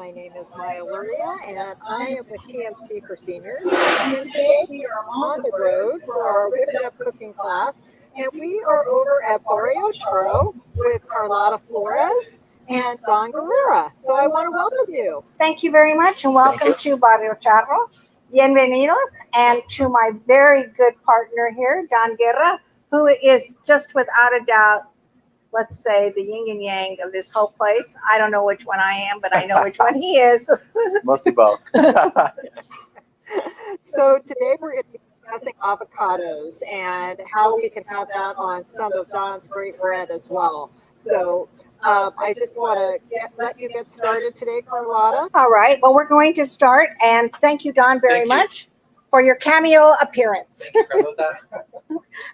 My name is Maya Luria, and I am with TMC for Seniors. And today we are on the road for our Whip It Up cooking class, and we are over at Barrio Charro with Carlotta Flores and Don Guerrera. So I want to welcome you. Thank you very much, and welcome to Barrio Charro. Bienvenidos, and to my very good partner here, Don Guerra, who is just without a doubt, let's say, the yin and yang of this whole place. I don't know which one I am, but I know which one he is. Mostly both. So today we're going to be discussing avocados and how we can have that on some of Don's great bread as well. So I just want to let you get started today, Carlotta. All right. Well, we're going to start, and thank you, Don, very much for your cameo appearance.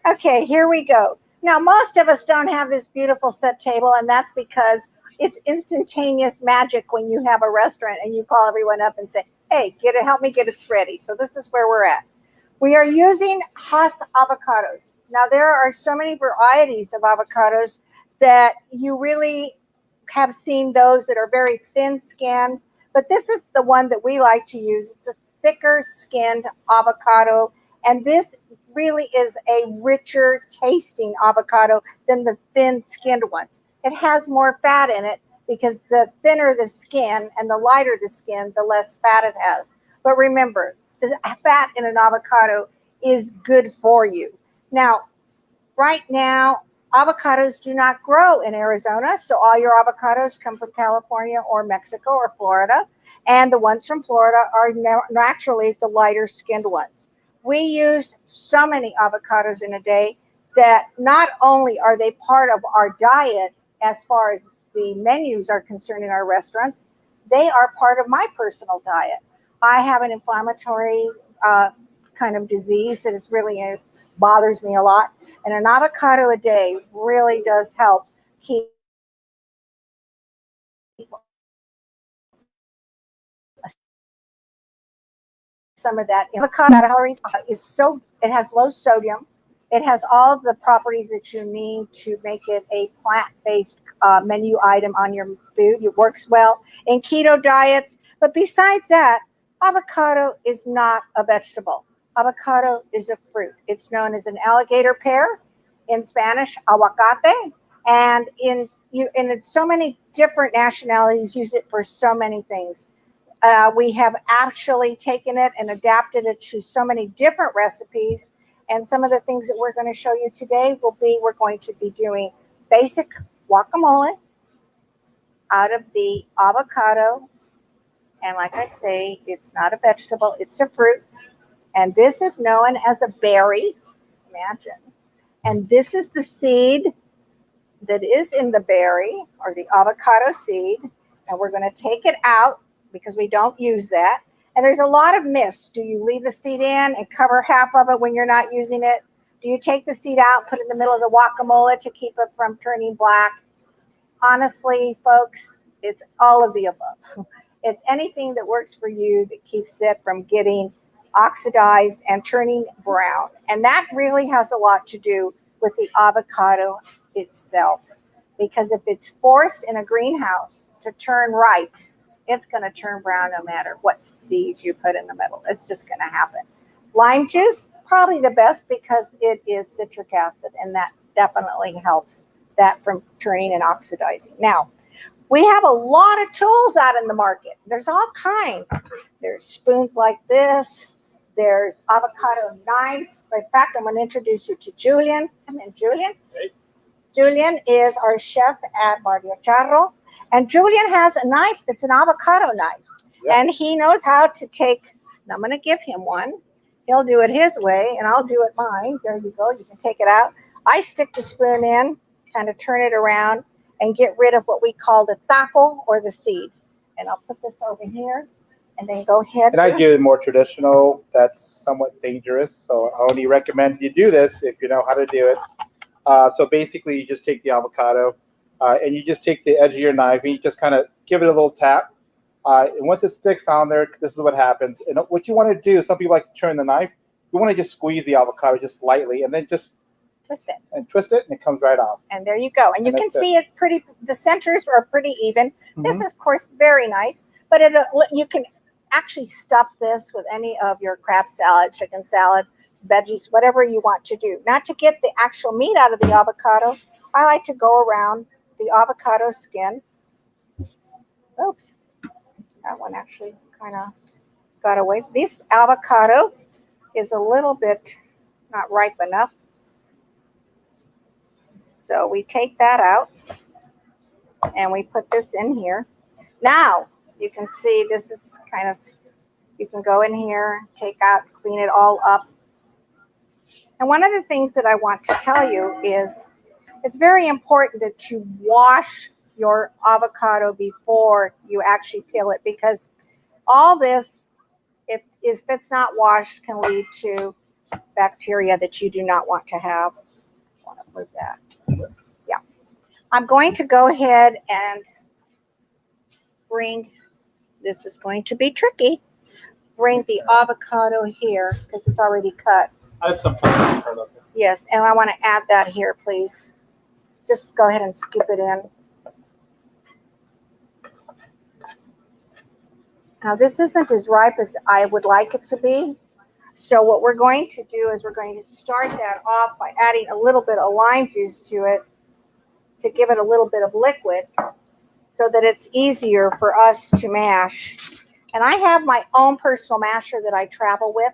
Okay, here we go. Now, most of us don't have this beautiful set table, and that's because it's instantaneous magic when you have a restaurant and you call everyone up and say, hey, help me get it ready. So this is where we're at. We are using Hass avocados. Now, there are so many varieties of avocados that you really have seen those that are very thin-skinned, but this is the one that we like to use. It's a thicker skinned avocado, and this really is a richer tasting avocado than the thin skinned ones. It has more fat in it because the thinner the skin and the lighter the skin, the less fat it has. But remember, the fat in an avocado is good for you. Now, right now, avocados do not grow in Arizona, so all your avocados come from California or Mexico or Florida, and the ones from Florida are naturally the lighter skinned ones. We use so many avocados in a day that not only are they part of our diet as far as the menus are concerned in our restaurants, they are part of my personal diet. I have an inflammatory kind of disease that is really bothers me a lot, and an avocado a day really does help keep some of that. Avocado calories is so, it has low sodium. It has all the properties that you need to make it a plant-based menu item on your food. It works well in keto diets. But besides that, avocado is not a vegetable. Avocado is a fruit. It's known as an alligator pear, in Spanish, aguacate, and in so many different nationalities use it for so many things. We have actually taken it and adapted it to so many different recipes. And some of the things that we're going to show you today we're going to be doing basic guacamole out of the avocado. And like I say, it's not a vegetable, it's a fruit. And this is known as a berry, imagine. And this is the seed that is in the berry, or the avocado seed. And we're going to take it out because we don't use that. And there's a lot of myths. Do you leave the seed in and cover half of it when you're not using it? Do you take the seed out, put it in the middle of the guacamole to keep it from turning black? Honestly, folks, it's all of the above. It's anything that works for you that keeps it from getting oxidized and turning brown. And that really has a lot to do with the avocado itself. Because if it's forced in a greenhouse to turn ripe, it's going to turn brown no matter what seed you put in the middle. It's just going to happen. Lime juice, probably the best because it is citric acid, and that definitely helps that from turning and oxidizing. Now, we have a lot of tools out in the market. There's all kinds. There's spoons like this. There's avocado knives. In fact, I'm going to introduce you to Julian. Come in, Julian. Hey. Julian is our chef at Barrio Charro. And Julian has a knife that's an avocado knife. Yep. And he knows how to take, and I'm going to give him one. He'll do it his way, and I'll do it mine. There you go. You can take it out. I stick the spoon in, kind of turn it around, and get rid of what we call the taco or the seed. And I'll put this over here, and then go ahead. And I do it more traditional. That's somewhat dangerous. So I only recommend you do this if you know how to do it. So basically, you just take the avocado. And you just take the edge of your knife and you just kind of give it a little tap. And once it sticks on there, this is what happens. And what you want to do, some people like to turn the knife. You want to just squeeze the avocado just lightly and then just twist it. And twist it, and it comes right off. And there you go. And you can see it's pretty, the centers are pretty even. Mm-hmm. This is, of course, very nice. But you can actually stuff this with any of your crab salad, chicken salad, veggies, whatever you want to do. Not to get the actual meat out of the avocado, I like to go around the avocado skin. Oops, that one actually kind of got away. This avocado is a little bit not ripe enough. So we take that out and we put this in here. Now you can see this is kind of, you can go in here, take out, clean it all up. And one of the things that I want to tell you is it's very important that you wash your avocado before you actually peel it, because all this, if it's not washed, can lead to bacteria that you do not want to have. I want to move that. Yeah. I'm going to go ahead and bring, this is going to be tricky, bring the avocado here because it's already cut. I have some kind of Yes, and I want to add that here, please. Just go ahead and scoop it in. Now, this isn't as ripe as I would like it to be. So what we're going to do is we're going to start that off by adding a little bit of lime juice to it to give it a little bit of liquid so that it's easier for us to mash. And I have my own personal masher that I travel with.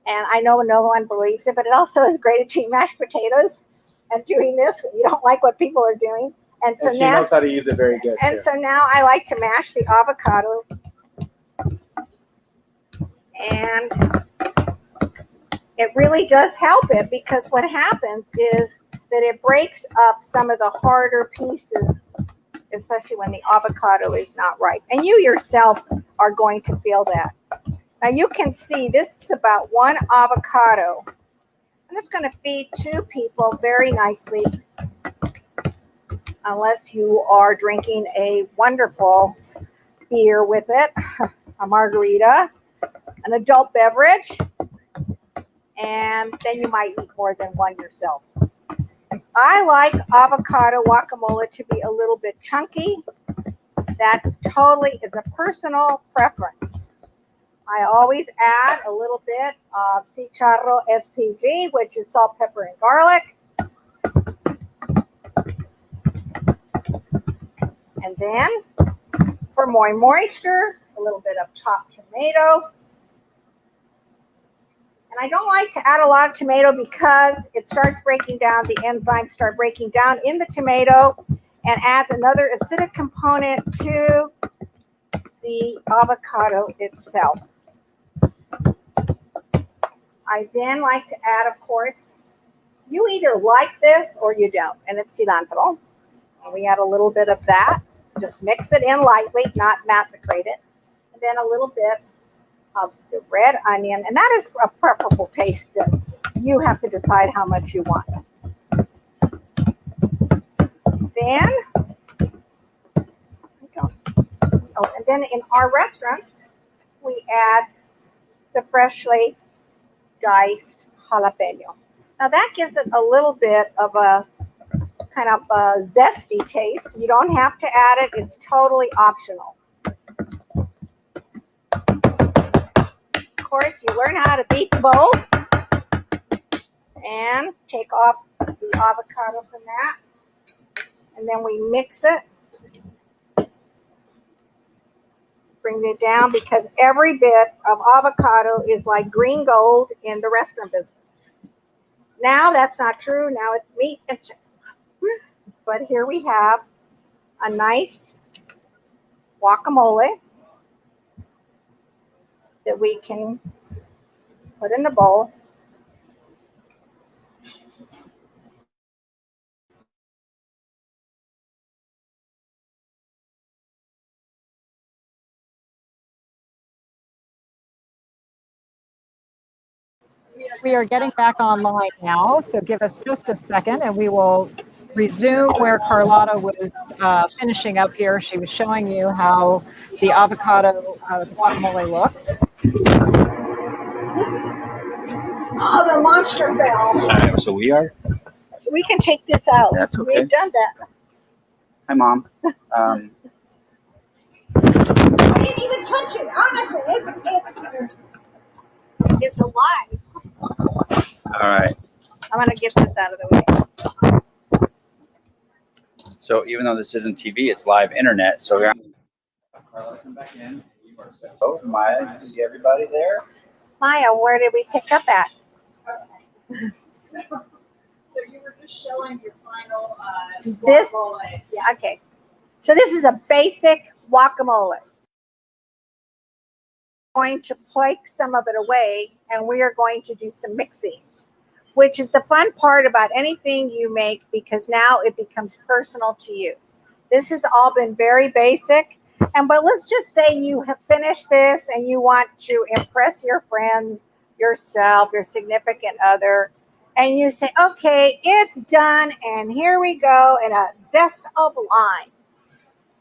And I know no one believes it, but it also is great at doing mashed potatoes and doing this when you don't like what people are doing. And so she now, knows how to use it very good. and too. so now I like to mash the avocado. And it really does help it, because what happens is that it breaks up some of the harder pieces, especially when the avocado is not ripe. And you yourself are going to feel that. Now you can see this is about one avocado, and it's going to feed two people very nicely, unless you are drinking a wonderful beer with it, a margarita, an adult beverage, and then you might eat more than one yourself. I like avocado guacamole to be a little bit chunky. That totally is a personal preference. I always add a little bit of Si Charro SPG, which is salt, pepper, and garlic. And then for more moisture, a little bit of chopped tomato. And I don't like to add a lot of tomato because it starts breaking down, the enzymes start breaking down in the tomato and adds another acidic component to the avocado itself. I then like to add, of course, you either like this or you don't, and it's cilantro. And we add a little bit of that. Just mix it in lightly, not massacrate it. And then a little bit of the red onion, and that is a preferable taste that you have to decide how much you want. Then, and then in our restaurants, we add the freshly diced jalapeno. Now that gives it a little bit of a kind of a zesty taste. You don't have to add it. It's totally optional. Of course, you learn how to beat the bowl and take off the avocado from that. And then we mix it. Bring it down, because every bit of avocado is like green gold in the restaurant business. Now that's not true. Now it's meat and chicken. But here we have a nice guacamole that we can put in the bowl. We are getting back online now, so give us just a second and we will resume where Carlotta was finishing up here. She was showing you how the avocado guacamole looked. Oh, the monster fell. So we are. We can take this out. That's okay. We've done that. Hi, Mom. didn't even touch it. Honestly, it's alive. All right. I'm gonna get this out of the way. So even though this isn't TV, it's live internet. So here. Carla, come back in. Oh, Maya, you see everybody there? Maya, where did we pick up at? So you were just showing your final This? guacamole. Yes. Okay. So this is a basic guacamole. I'm going to flake some of it away, and we are going to do some mixings, which is the fun part about anything you make, because now it becomes personal to you. This has all been very basic, but let's just say you have finished this and you want to impress your friends, yourself, your significant other, and you say, okay, it's done, and here we go, in a zest of lime.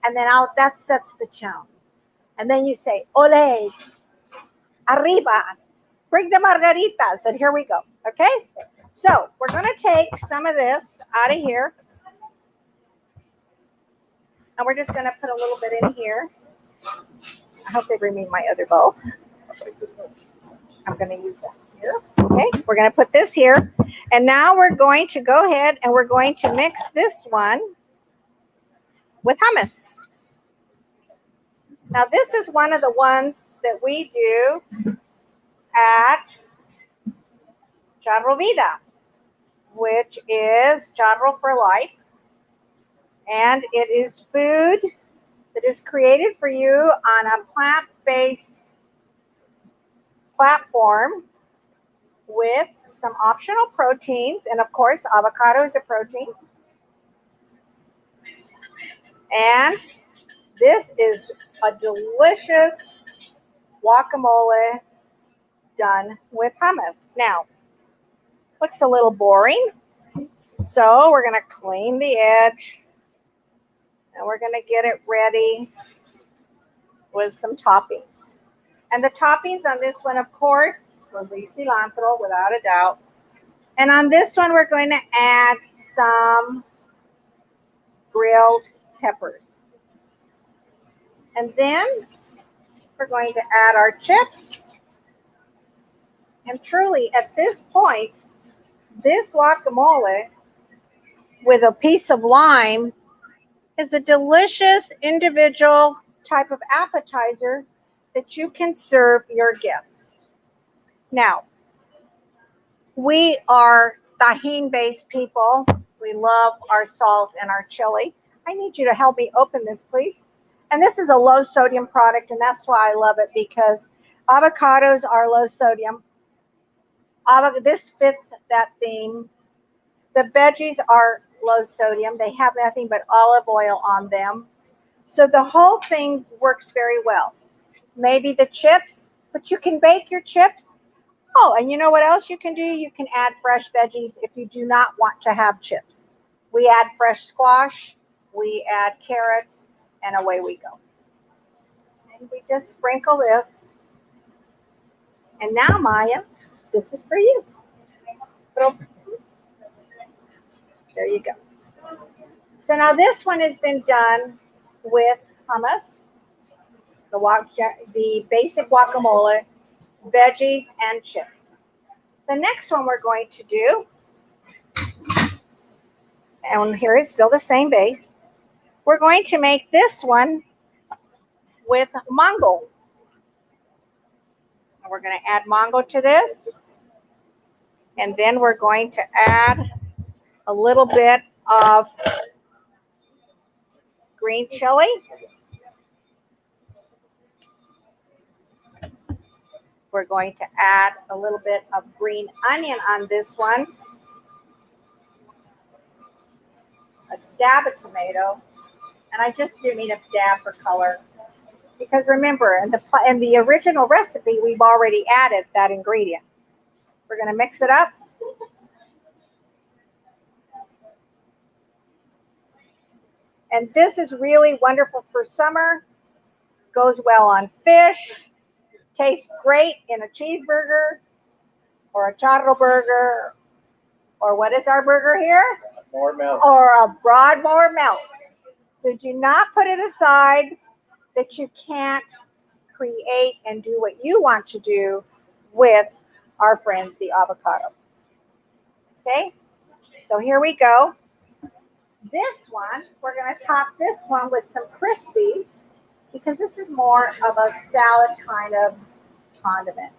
And then that sets the tone. And then you say, ole, arriba, bring the margaritas, and here we go, okay? So we're going to take some of this out of here, and we're just going to put a little bit in here. I hope they bring me my other bowl. I'm going to use that here. Okay, we're going to put this here, and now we're going to go ahead and we're going to mix this one with hummus. Now this is one of the ones that we do at Charro Vida, which is Charro for life, and it is food that is created for you on a plant-based platform with some optional proteins, and of course avocado is a protein. And this is a delicious guacamole done with hummus. Now, looks a little boring, so we're going to clean the edge, and we're going to get it ready with some toppings. And the toppings on this one, of course, will be cilantro, without a doubt. And on this one, we're going to add some grilled peppers. And then we're going to add our chips. And truly, at this point, this guacamole with a piece of lime is a delicious individual type of appetizer that you can serve your guests. Now, we are Tajín-based people. We love our salt and our chili. I need you to help me open this, please. And this is a low sodium product, and that's why I love it, because avocados are low sodium. This fits that theme. The veggies are low sodium. They have nothing but olive oil on them. So the whole thing works very well. Maybe the chips, but you can bake your chips. Oh, and you know what else you can do? You can add fresh veggies if you do not want to have chips. We add fresh squash, we add carrots, and away we go. And we just sprinkle this. And now, Maya, this is for you. There you go. So now this one has been done with hummus, the basic guacamole, veggies, and chips. The next one we're going to do, and here is still the same base, we're going to make this one with mango. And we're going to add mango to this. And then we're going to add a little bit of green chili. We're going to add a little bit of green onion on this one. A dab of tomato. And I just do need a dab for color. Because remember, in the original recipe, we've already added that ingredient. We're going to mix it up. And this is really wonderful for summer. Goes well on fish. Tastes great in a cheeseburger or a charro burger. Or what is our burger here? More milk. Or a Broadmoor melt. So do not put it aside that you can't create and do what you want to do with our friend, the avocado. Okay, so here we go. This one, we're going to top this one with some Crispies because this is more of a salad kind of condiment.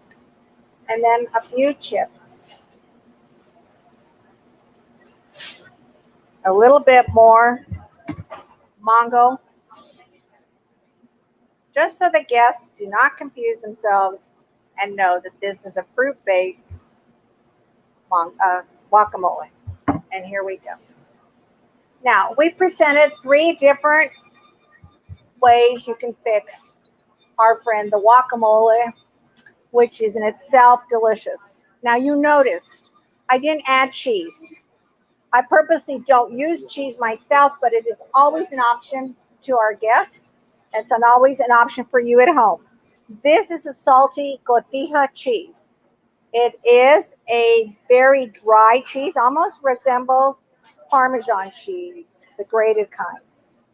And then a few chips. A little bit more mango. Just so the guests do not confuse themselves and know that this is a fruit-based guacamole. And here we go. Now, we presented 3 different ways you can fix our friend the guacamole, which is in itself delicious. Now, you noticed I didn't add cheese. I purposely don't use cheese myself, but it is always an option to our guests. It's always an option for you at home. This is a salty cotija cheese. It is a very dry cheese, almost resembles Parmesan cheese, the grated kind.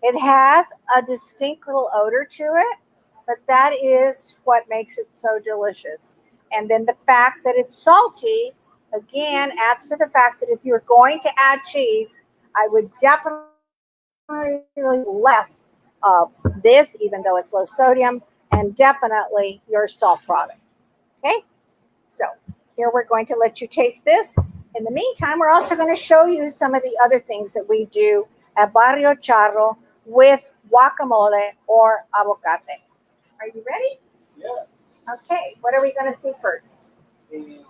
It has a distinct little odor to it, but that is what makes it so delicious. And then the fact that it's salty, again, adds to the fact that if you're going to add cheese, I would definitely less of this, even though it's low sodium, and definitely your salt product. Okay, so here we're going to let you taste this. In the meantime, we're also going to show you some of the other things that we do at Barrio Charro with guacamole or avocado. Are you ready? Yes. Okay, what are we going to see first? The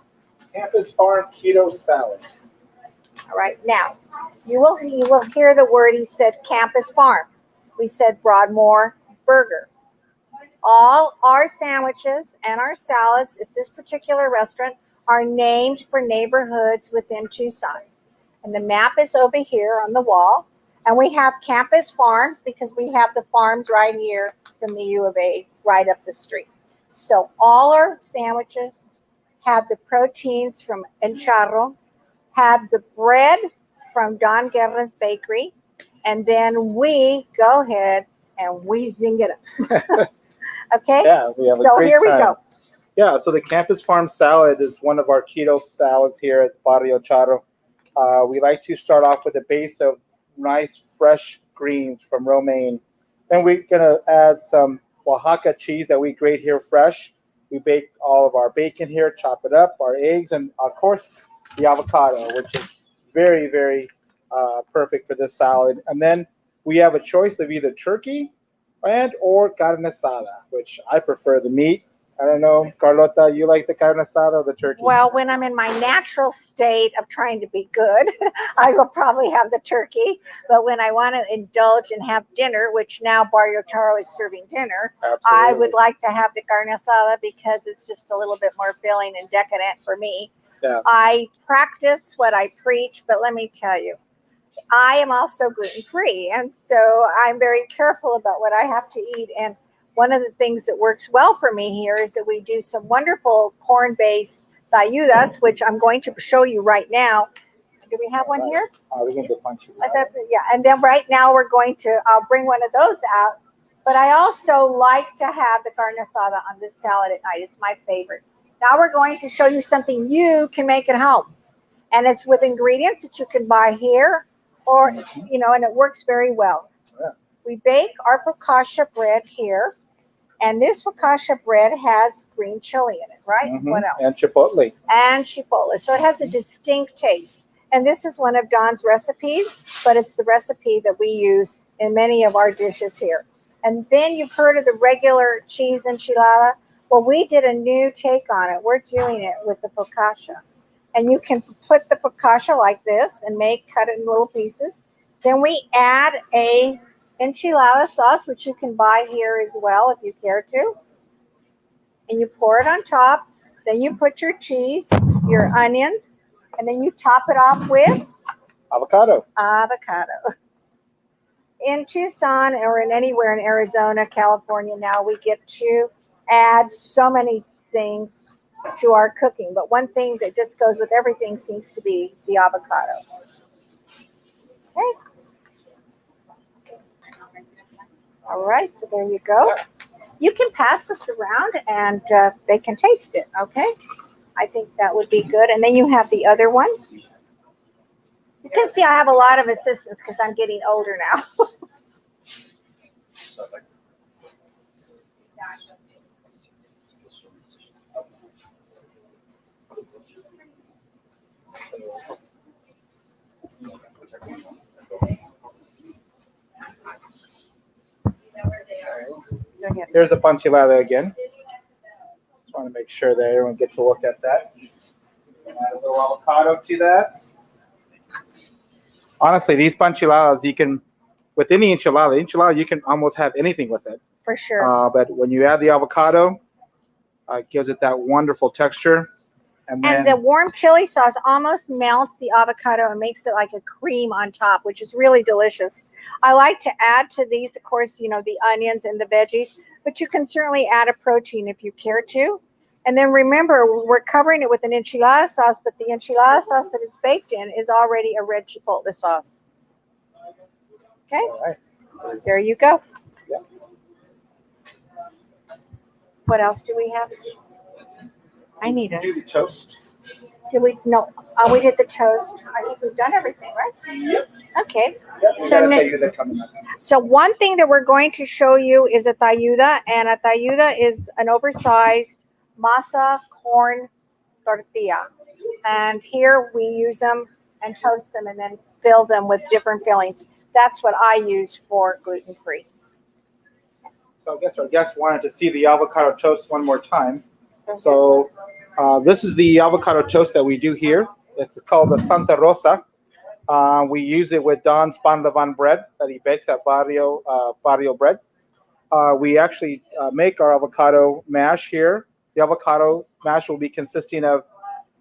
Campus Farm Keto Salad. All right, now you will hear the word he said Campus Farm. We said Broadmoor Burger. All our sandwiches and our salads at this particular restaurant are named for neighborhoods within Tucson. And the map is over here on the wall. And we have Campus Farms because we have the farms right here from the U of A right up the street. So all our sandwiches have the proteins from El Charro, have the bread from Don Guerra's Bakery, and then we go ahead and we zing it up. Okay? Yeah, we have So a great here we time. go. Yeah, so the Campus Farm salad is one of our keto salads here at Barrio Charro. We like to start off with a base of nice fresh greens from romaine. Then we're gonna add some Oaxaca cheese that we grate here fresh. We bake all of our bacon here, chop it up, our eggs, and of course the avocado, which is very, very perfect for this salad. And then we have a choice of either turkey and or carne asada, which I prefer the meat. I don't know, Carlota, you like the carne asada or the turkey? Well, when I'm in my natural state of trying to be good, I will probably have the turkey. But when I want to indulge and have dinner, which now Barrio Charro is serving dinner, Absolutely. I would like to have the carne asada because it's just a little bit more filling and decadent for me. Yeah. I practice what I preach, but let me tell you, I am also gluten-free. And so I'm very careful about what I have to eat. And one of the things that works well for me here is that we do some wonderful corn-based tayudas, which I'm going to show you right now. Do we have one here? We're going to punch you. Yeah, and then right now I'll bring one of those out. But I also like to have the carne asada on this salad at night. It's my favorite. Now we're going to show you something you can make at home. And it's with ingredients that you can buy here or, and it works very well. Yeah. We bake our focaccia bread here. And this focaccia bread has green chili in it, right? Mm-hmm. What else? And chipotle. And chipotle. So it has a distinct taste. And this is one of Don's recipes, but it's the recipe that we use in many of our dishes here. And then you've heard of the regular cheese enchilada. Well, we did a new take on it. We're doing it with the focaccia. And you can put the focaccia like this and cut it in little pieces. Then we add a enchilada sauce, which you can buy here as well if you care to. And you pour it on top. Then you put your cheese, your onions, and then you top it off with Avocado. In Tucson or in anywhere in Arizona, California now, we get to add so many things to our cooking. But one thing that just goes with everything seems to be the avocado. Okay. All right, so there you go. You can pass this around and they can taste it, okay? I think that would be good. And then you have the other one. You can see I have a lot of assistants because I'm getting older now. Here's the Enchilada again. Just want to make sure that everyone gets to look at that. Add a little avocado to that. Honestly, these enchiladas, you can, with any enchilada, you can almost have anything with it. For sure. But when you add the avocado, it gives it that wonderful texture. And the warm chili sauce almost melts the avocado and makes it like a cream on top, which is really delicious. I like to add to these, of course, you know, the onions and the veggies, but you can certainly add a protein if you care to. And then remember, we're covering it with an enchilada sauce, but the enchilada sauce that it's baked in is already a red chipotle sauce. Okay, All right. there you go. Yeah. What else do we have? I need it. Do the toast. Did we? No, we did the toast. I think we've done everything, right? Yep. Okay. Yep. So one thing that we're going to show you is a tayuda, and a tayuda is an oversized masa corn tortilla. And here we use them and toast them and then fill them with different fillings. That's what I use for gluten-free. So I guess our guests wanted to see the avocado toast one more time. So this is the avocado toast that we do here. It's called the Santa Rosa. We use it with Don's pan levan bread that he bakes at Barrio Bread. We actually make our avocado mash here. The avocado mash will be consisting of,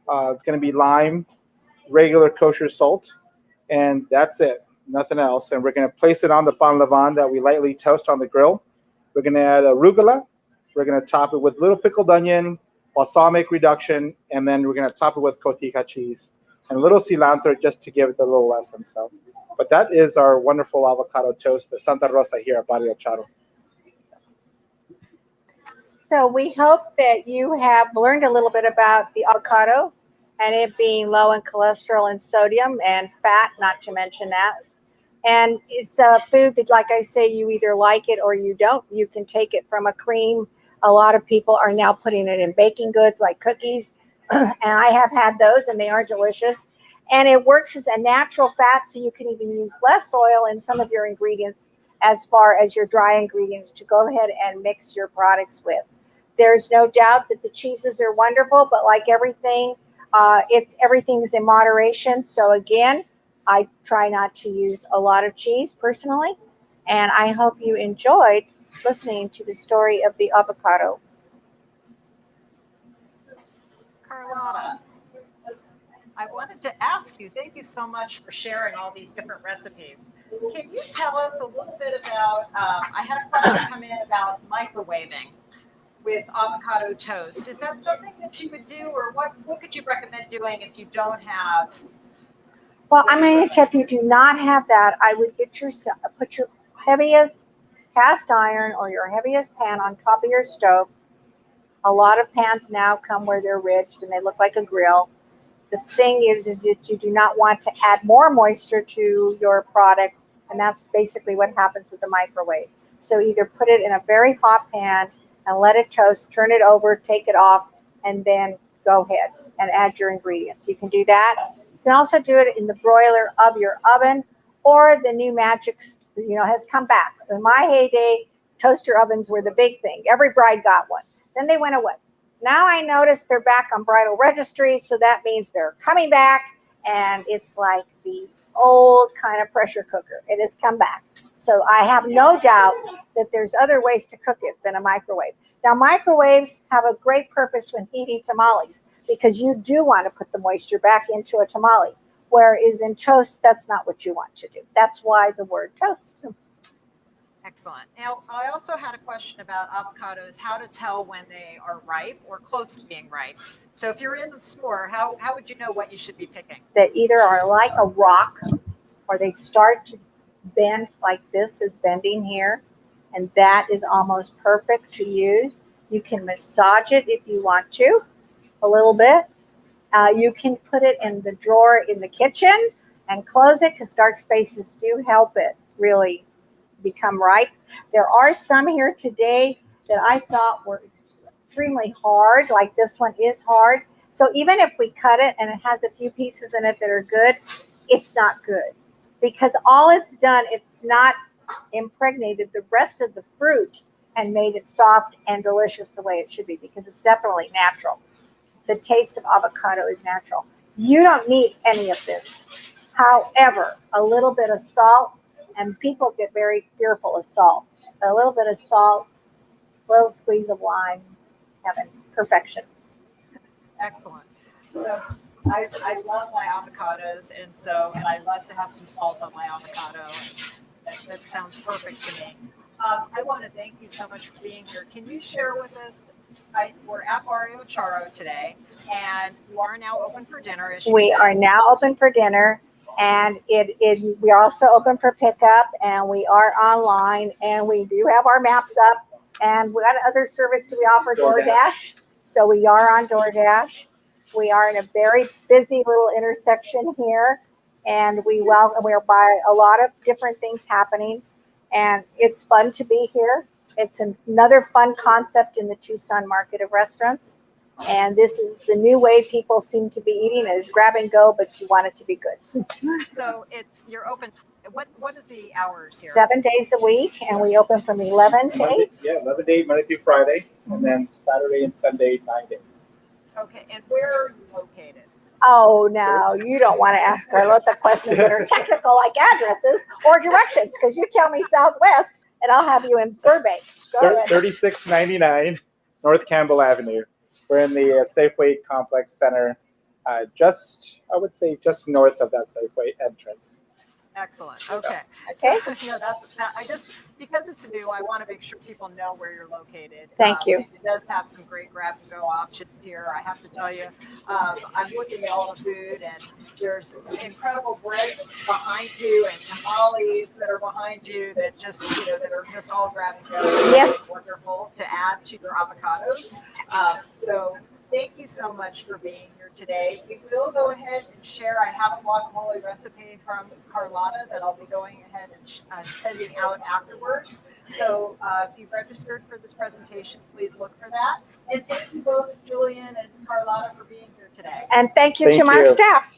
it's going to be lime, regular kosher salt, and that's it, nothing else. And we're going to place it on the pan levan that we lightly toast on the grill. We're going to add arugula. We're going to top it with little pickled onion, balsamic reduction, and then we're going to top it with cotija cheese and a little cilantro just to give it a little essence. So, but that is our wonderful avocado toast, the Santa Rosa here at Barrio Charro. So we hope that you have learned a little bit about the avocado and it being low in cholesterol and sodium and fat, not to mention that. And it's a food that, like I say, you either like it or you don't. You can take it from a cream. A lot of people are now putting it in baking goods like cookies. And I have had those and they are delicious. And it works as a natural fat, so you can even use less oil in some of your ingredients as far as your dry ingredients to go ahead and mix your products with. There's no doubt that the cheeses are wonderful, but like everything, everything's in moderation. So again, I try not to use a lot of cheese personally, and I hope you enjoyed listening to the story of the avocado. Carlotta, I wanted to ask you, thank you so much for sharing all these different recipes. Can you tell us a little bit about, I had a question come in about microwaving with avocado toast. Is that something that you would do, or what could you recommend doing if you don't have? Well, I mean, if you do not have that, I would put your heaviest cast iron or your heaviest pan on top of your stove. A lot of pans now come where they're ridged and they look like a grill. The thing is that you do not want to add more moisture to your product, and that's basically what happens with the microwave. So either put it in a very hot pan and let it toast, turn it over, take it off, and then go ahead and add your ingredients. You can do that. You can also do it in the broiler of your oven, or the new magic, has come back. In my heyday, toaster ovens were the big thing. Every bride got one. Then they went away. Now I notice they're back on bridal registries, so that means they're coming back, and it's like the old kind of pressure cooker. It has come back. So I have no doubt that there's other ways to cook it than a microwave. Now, microwaves have a great purpose when heating tamales, because you do want to put the moisture back into a tamale, whereas in toast, that's not what you want to do. That's why the word toast. Excellent. Now, I also had a question about avocados, how to tell when they are ripe or close to being ripe. So if you're in the store, how would you know what you should be picking? That either are like a rock or they start to bend like this is bending here. and that is almost perfect to use. You can massage it if you want to, a little bit. You can put it in the drawer in the kitchen and close it because dark spaces do help it really become ripe. There are some here today that I thought were extremely hard, like this one is hard. So even if we cut it and it has a few pieces in it that are good, it's not good because all it's done, it's not impregnated the rest of the fruit and made it soft and delicious the way it should be because it's definitely natural. The taste of avocado is natural. You don't need any of this. However, a little bit of salt, and people get very fearful of salt. A little bit of salt, a little squeeze of lime, heaven, perfection. Excellent. So I love my avocados, and I love to have some salt on my avocado. That sounds perfect to me. I want to thank you so much for being here. Can you share with us? We're at Barrio Charro today, and you are now open for dinner. As you We said. are now open for dinner, and we are also open for pickup, and we are online, and we do have our maps up, and what other service do we offer? DoorDash. So we are on DoorDash. We are in a very busy little intersection here, and we're by a lot of different things happening, and it's fun to be here. It's another fun concept in the Tucson market of restaurants. And this is the new way people seem to be eating is grab and go, but you want it to be good. So you're open. What is the hours here? 7 days a week, and we open from 11 to 8. Yeah, 11 days, Monday through Friday, and then Saturday and Sunday, 9 days. Okay, and where are you located? Oh, no, you don't want to ask Carlotta questions that are technical like addresses or directions because you tell me Southwest and I'll have you in Burbank. Go ahead. 3699 North Campbell Avenue. We're in the Safeway Complex Center, I would say just north of that Safeway entrance. Excellent. Okay. Okay. So, because it's new, I want to make sure people know where you're located. Thank you. It does have some great grab and go options here. I have to tell you, I'm looking at all the food, and there's incredible breads behind you and tamales that are behind you that that are just all grab and go. Yes. Wonderful to add to your avocados. So thank you so much for being here today. We will go ahead and share. I have a guacamole recipe from Carlotta that I'll be going ahead and sending out afterwards. So if you registered for this presentation, please look for that. And thank you both, Julian and Carlotta, for being here today. And thank you to our staff.